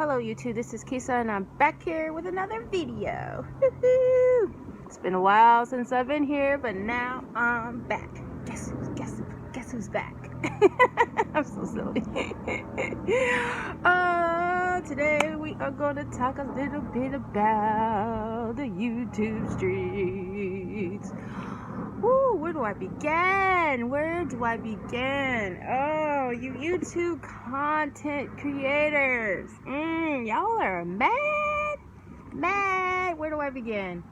Hello YouTube, this is Kisa and I'm back here with another video. It's been a while since I've been here, but now I'm back. Guess who's back? I'm so silly. Today we are going to talk a little bit about the YouTube streets. Woo, where do I begin? Oh, you YouTube content creators. Y'all are mad. Where do I begin?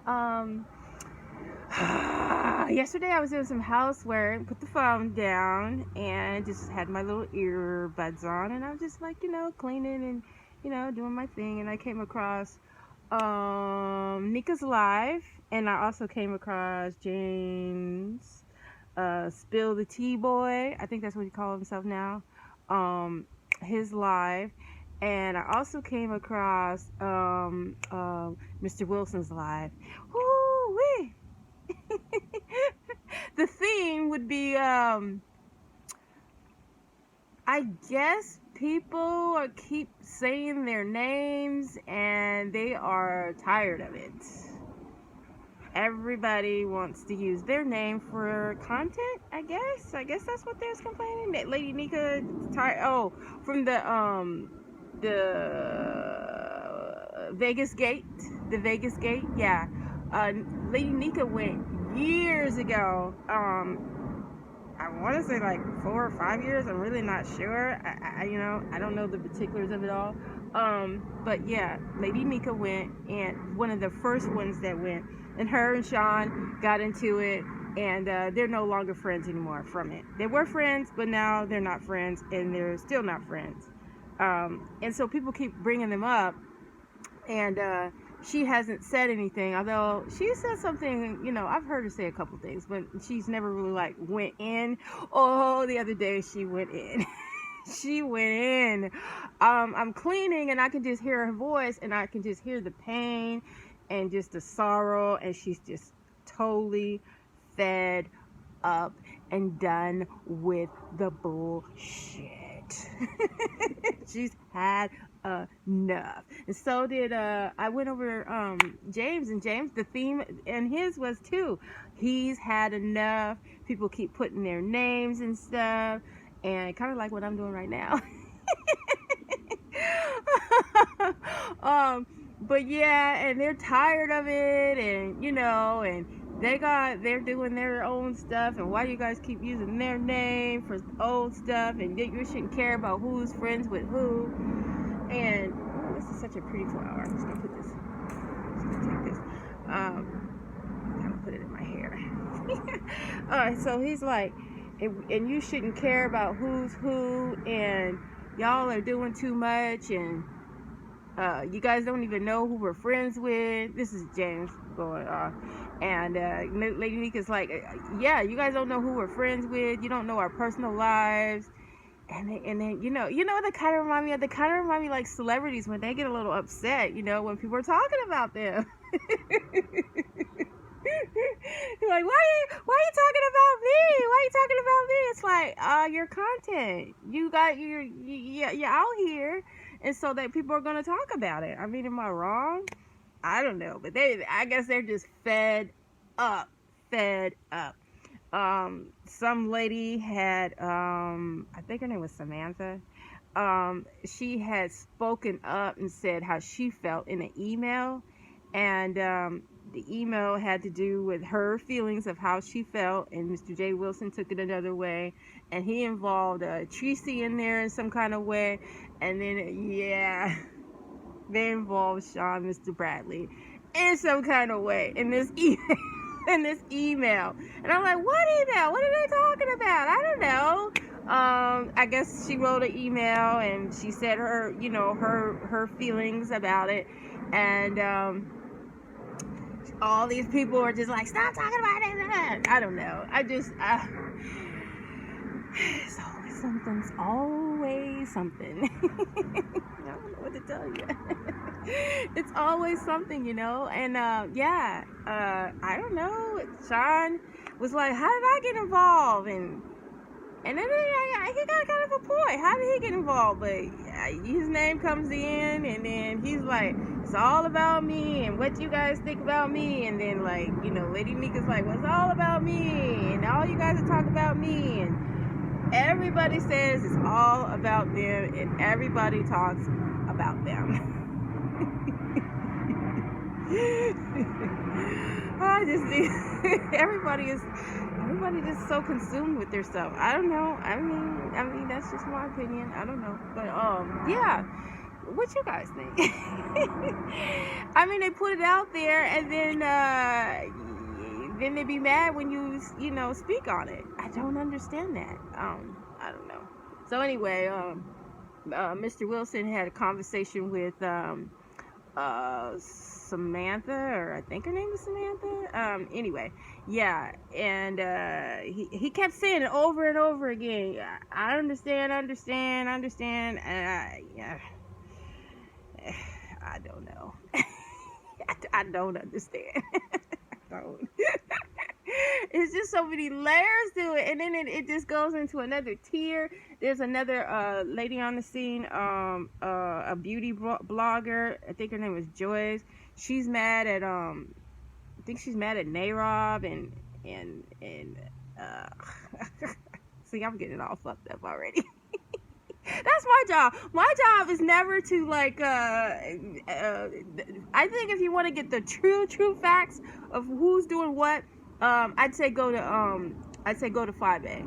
Yesterday I was doing some housework, put the phone down, and just had my little earbuds on, and I was just like, cleaning and, doing my thing, and I came across Nika's live, and I also came across James Spill the Tea Boy, I think that's what he calls himself now, his live, and I also came across Mr. Wilson's live. Woo-wee! The theme would be I guess people keep saying their names and they are tired of it. Everybody wants to use their name for content, I guess that's what they're complaining. That Lady Nika tired from the Vegas Gate, yeah. Lady Nika went years ago. I want to say like 4 or 5 years. I'm really not sure. I don't know the particulars of it all. But yeah, Lady Nika went, and one of the first ones that went, and her and Shaun got into it, and they're no longer friends anymore from it. They were friends, but now they're not friends, and they're still not friends. And so people keep bringing them up, and she hasn't said anything, although she said something, I've heard her say a couple things, but she's never really like went in. Oh, the other day she went in. She went in. I'm cleaning and I can just hear her voice, and I can just hear the pain and just the sorrow, and she's just totally fed up and done with the bullshit. She's had enough. And so did I went over James, and James, the theme and his was too, he's had enough. People keep putting their names and stuff, and kind of like what I'm doing right now. But yeah, and they're tired of it, and and they're doing their own stuff, and why do you guys keep using their name for old stuff, and you shouldn't care about who's friends with who. And this is such a pretty flower. I'm just gonna put this. Take this. I'm gonna put it in my hair. Alright, so he's like, and you shouldn't care about who's who, and y'all are doing too much, and you guys don't even know who we're friends with. This is James going off. And Lady Nika's like, yeah, you guys don't know who we're friends with. You don't know our personal lives. And then they kind of remind me of, like celebrities when they get a little upset, when people are talking about them. You're like, why are you talking about me? It's like, your content. You're out here, and so that people are gonna talk about it. I mean, am I wrong? I don't know, but I guess they're just fed up. Some lady had, I think her name was Samantha. She had spoken up and said how she felt in an email, and the email had to do with her feelings of how she felt, and Mr. J. Wilson took it another way, and he involved Tracy in there in some kind of way, and then they involved Shaun, Mr. Bradley, in some kind of way in this email. And I'm like, what email? What are they talking about? I don't know. I guess she wrote an email and she said her feelings about it, and all these people are just like, stop talking about it. I don't know. It's always something. I don't know what to tell you. It's always something, and I don't know. Shaun was like, how did I get involved? And And then he got kind of a point. How did he get involved? But his name comes in, and then he's like, it's all about me, and what you guys think about me. And then, like, Lady Nika's like, well, it's all about me, and all you guys are talking about me. And everybody says it's all about them, and everybody talks about them. I just think everybody just so consumed with their stuff. I don't know. I mean that's just my opinion. I don't know. But yeah. What you guys think? I mean, they put it out there, and then they be mad when you speak on it. I don't understand that. I don't know. So anyway, Mr. Wilson had a conversation with Samantha, or I think her name is Samantha. Anyway, yeah, and he kept saying it over and over again. I understand. Yeah, I don't know. I don't understand. I don't. It's just so many layers to it, and then it just goes into another tier. There's another lady on the scene, a beauty blogger. I think her name is Joyce. She's mad at I think she's mad at Narob and see, I'm getting all fucked up already. That's my job. My job is never to like I think if you want to get the true facts of who's doing what, I'd say go to 5A.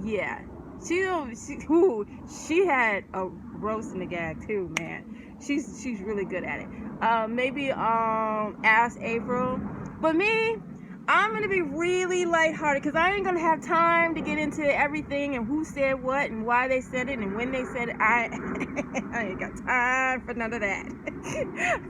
Yeah. She had a roast in the gag too, man. She's really good at it. Maybe ask April. But me, I'm gonna be really lighthearted because I ain't gonna have time to get into everything and who said what and why they said it and when they said it. I ain't got time for none of that.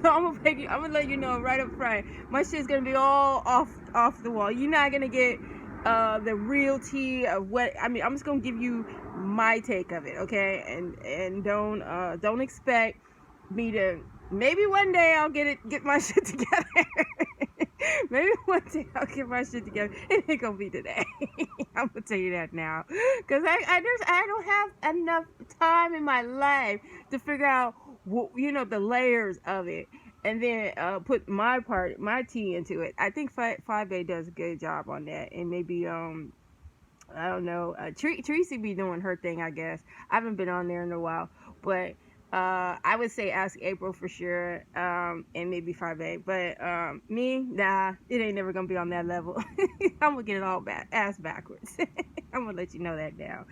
So I'm gonna let you know right up front. My shit's gonna be all off the wall. You're not gonna get the real tea of what I mean. I'm just gonna give you my take of it, okay? And don't expect me to. Maybe one day I'll get my shit together. Maybe one day I'll get my shit together. It ain't gonna be today. I'm gonna tell you that now, because I don't have enough time in my life to figure out the layers of it, and then put my tea into it. I think 5A does a good job on that, and maybe I don't know. Tracy be doing her thing, I guess. I haven't been on there in a while, but. I would say ask April for sure, and maybe 5A. But me, nah, it ain't never gonna be on that level. I'm gonna get it all ass backwards. I'm gonna let you know that now.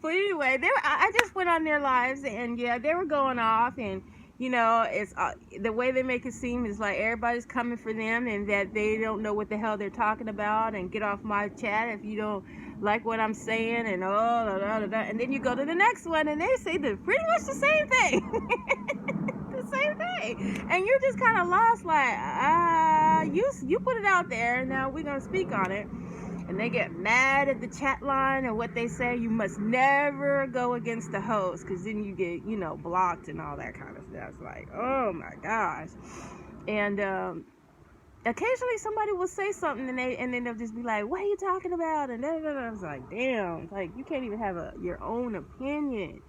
But anyway, I just went on their lives, and yeah, they were going off, and it's the way they make it seem is like everybody's coming for them, and that they don't know what the hell they're talking about, and get off my chat if you don't like what I'm saying, and and then you go to the next one, and they say pretty much the same thing. The same thing, and you're just kind of lost, like you put it out there, now we're gonna speak on it. And they get mad at the chat line and what they say. You must never go against the host, because then you get, blocked and all that kind of stuff. It's like, oh my gosh. And occasionally somebody will say something, and then they'll just be like, what are you talking about? And I was like, damn, like you can't even have your own opinion.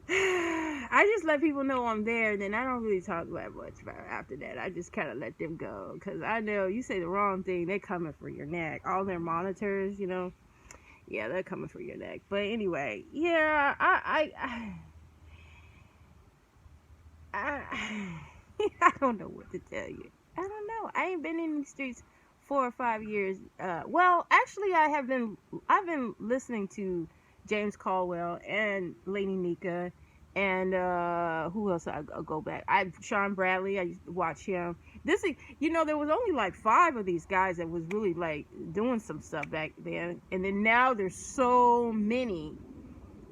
I just let people know I'm there, and then I don't really talk that much about it after that. I just kind of let them go, because I know you say the wrong thing, they're coming for your neck. All their monitors, yeah, they're coming for your neck. But anyway, yeah, I I don't know what to tell you. I don't know. I ain't been in these streets 4 or 5 years. Well, actually, I've been listening to James Caldwell and Lady Nika, and who else? I'll go back. Shaun Bradley. I used to watch him. This is, there was only like 5 of these guys that was really like doing some stuff back then, and then now there's so many.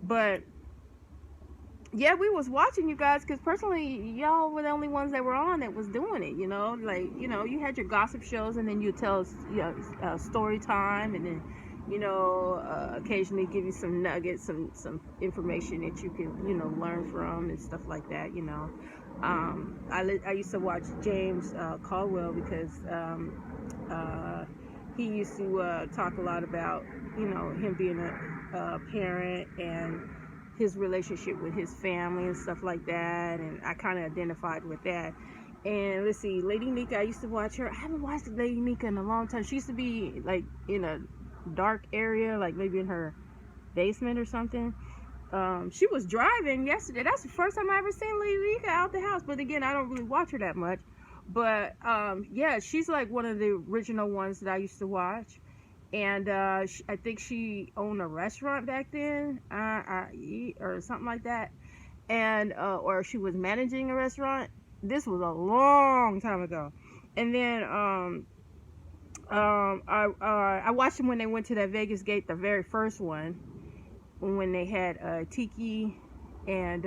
But yeah, we was watching you guys, because personally, y'all were the only ones that were on that was doing it. You had your gossip shows, and then you tell story time, and then occasionally give you some nuggets, some information that you can, learn from and stuff like that, I used to watch James Caldwell, because he used to talk a lot about, you know, him being a parent and his relationship with his family and stuff like that, and I kind of identified with that. And let's see, Lady Nika, I used to watch her. I haven't watched Lady Nika in a long time. She used to be like in a dark area, like maybe in her basement or something. She was driving yesterday. That's the first time I ever seen Lady Nika out the house. But again, I don't really watch her that much. But yeah, she's like one of the original ones that I used to watch. And I think she owned a restaurant back then, or something like that. And or she was managing a restaurant. This was a long time ago. And then I watched them when they went to that Vegas gate, the very first one, when they had Tiki and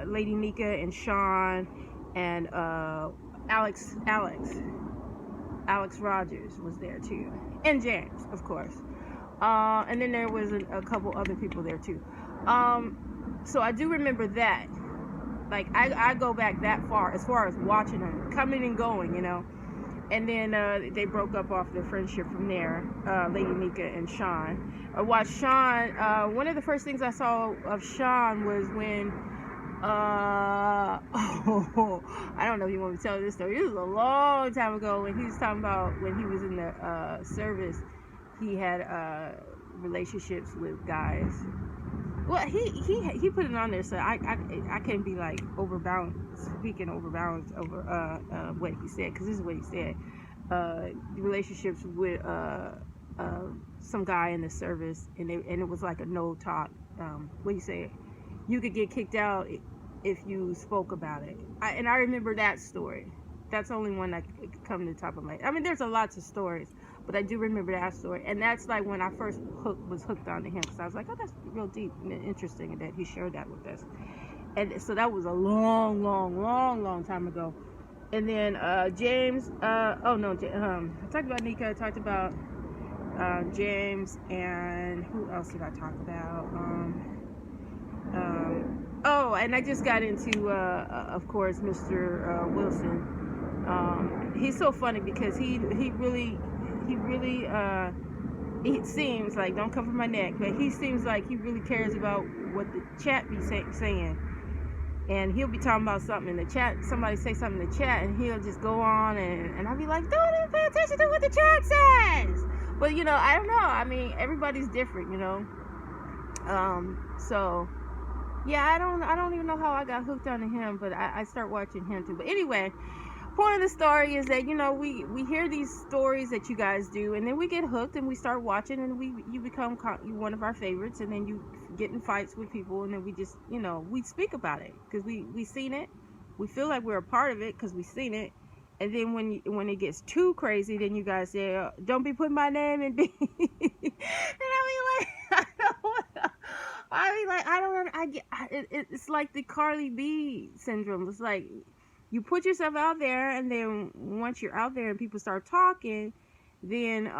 Lady Nika and Shaun and Alex Rogers was there too, and James, of course. And then there was a couple other people there too. So I do remember that. Like I go back that far as watching them coming and going, you know. And then they broke up off their friendship from there, Lady Nika and Shaun. I watched Shaun. One of the first things I saw of Shaun was when, I don't know if you want me to tell this story. It was a long time ago when he was talking about when he was in the service, he had relationships with guys. Well, he put it on there, so I can't be like speaking overbalanced over what he said, because this is what he said. Relationships with some guy in the service, and it was like a no talk. What do you say? You could get kicked out if you spoke about it. I remember that story. That's the only one that could come to the top of my head. I mean, there's a lots of stories, but I do remember that story. And that's like when I first was hooked onto him, because I was like, oh, that's real deep and interesting that he shared that with us. And so that was a long time ago. And then James, I talked about Nika, I talked about James, and who else did I talk about? And I just got into, of course, Mr. Wilson. He's so funny because he really it seems like, don't come for my neck, but he seems like he really cares about what the chat be saying. And he'll be talking about something in the chat, somebody say something in the chat, and he'll just go on, and I'll be like, don't even pay attention to what the chat says. But you know, I don't know. I mean, everybody's different, you know. So yeah, I don't even know how I got hooked onto him, but I start watching him too. But anyway, point of the story is that, you know, we hear these stories that you guys do, and then we get hooked and we start watching, and you become one of our favorites, and then you get in fights with people, and then we just, you know, we speak about it because we seen it, we feel like we're a part of it because we seen it. And then when it gets too crazy, then you guys say, don't be putting my name in B. And it's like the Carly B syndrome. It's like you put yourself out there, and then once you're out there and people start talking, then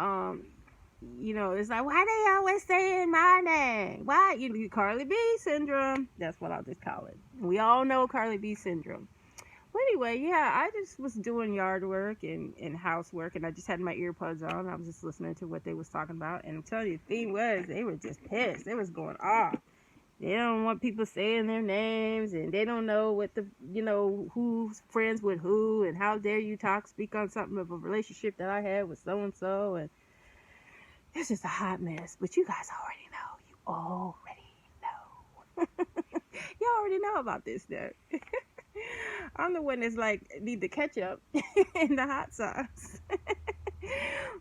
you know, it's like, why they always saying my name? Why? You Carly B syndrome. That's what I'll just call it. We all know Carly B syndrome. Well, anyway, yeah, I just was doing yard work and housework, and I just had my earbuds on. I was just listening to what they was talking about, and I'm telling you, the thing was, they were just pissed. They was going off. They don't want people saying their names, and they don't know what who's friends with who, and how dare you speak on something of a relationship that I had with so-and-so, and it's just a hot mess. But you guys already know. You already know about this stuff. I'm the one that's like, need the ketchup and the hot sauce.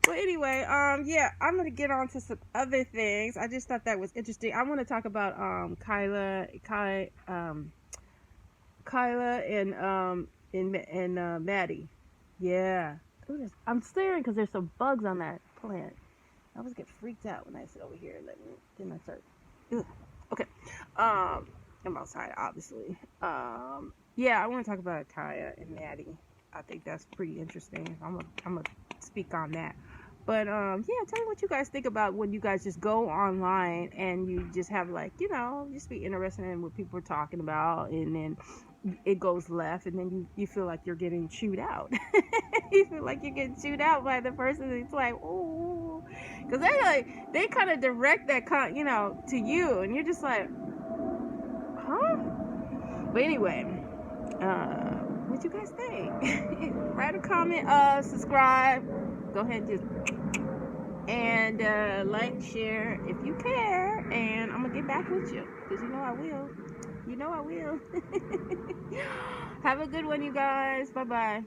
Well, anyway, yeah, I'm gonna get on to some other things. I just thought that was interesting. I want to talk about Kyla and Maddie. Yeah. Ooh, I'm staring because there's some bugs on that plant. I always get freaked out when I sit over here. Then I start. Ugh. Okay. I'm outside, obviously. Yeah, I want to talk about Kaya and Maddie. I think that's pretty interesting. I'm gonna speak on that. But yeah, tell me what you guys think about when you guys just go online and you just have, like, you know, just be interested in what people are talking about, and then it goes left, and then you feel like you're getting chewed out. You feel like you're getting chewed out by the person. It's like, oh, because they kind of direct that to you, and you're just like, huh? But anyway, what you guys think? Write a comment, subscribe, go ahead and just like, share if you care, and I'm gonna get back with you, because I will. I will. Have a good one, you guys. Bye bye.